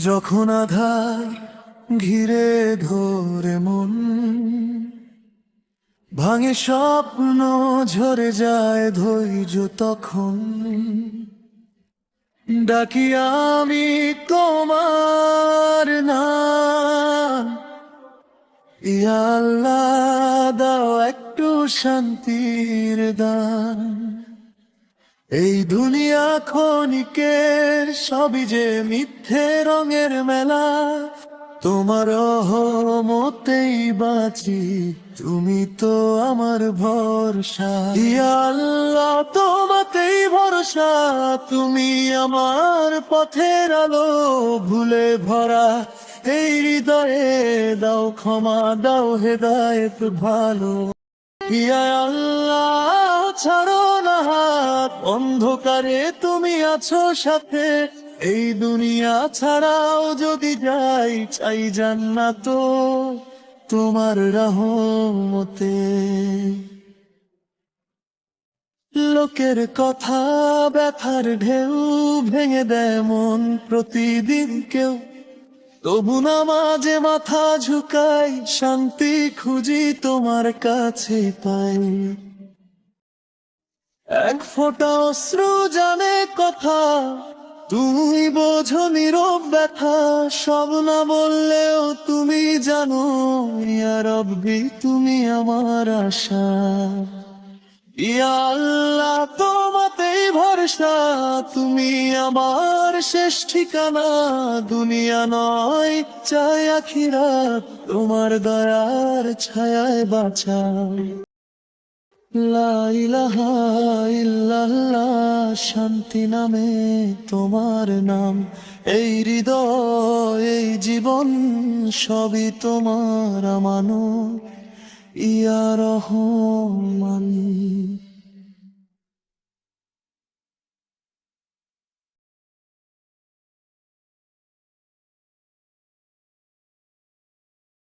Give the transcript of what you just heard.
যখন আধার ঘিরে ধরে মন, ভাঙে স্বপ্ন, ঝরে যায় ধৈর্য, তখন ডাকি আমি তোমার নাম। ইয়া আল্লাহ, দাও একটু শান্তির দান। এই দুনিয়া ক্ষণিকের, সবই যে মিথ্যে রঙের মেলা। তোমার রহমতেই বাঁচি, তুমি তো আমার ভরসা। ইয়া আল্লাহ, তোমাতেই ভরসা, তুমি আমার পথের আলো। ভুলে ভরা এই হৃদয়ে দাও ক্ষমা, দাও হেদায়েত ভালো। ইয়া আল্লাহ, ছাড়ো না হাত, অন্ধকারে তুমি আছো সাথে। এই দুনিয়া ছাড়াও যদি যাই, চাই জান্নাত তোমার রহমতে। লোকের কথা, ব্যথার ঢেউ ভেঙে দেয় মন প্রতিদিন কেউ। তবু নামাজে মাথা ঝুঁকাই, শান্তি খুঁজি তোমার কাছে পাই। এক ফোঁটা অশ্রু জানে কথা, তুমি বোঝো নীরব ব্যথা। সব না বললেও তুমি জানো, ইয়া রব্বি তুমি আমার আশা। ইয়া আল্লাহ, তোমাতেই ভরসা, তুমি আমার শেষ ঠিকানা। দুনিয়া নয়, চাই আখিরাত, তোমার দয়ার ছায়ায় বাঁচা। লা ইলাহা ইল্লাল্লাহ, শান্তি নামে তোমার নাম। এই হৃদয়, এই জীবন, সবই তোমার আমানত। ইয়া রহমান।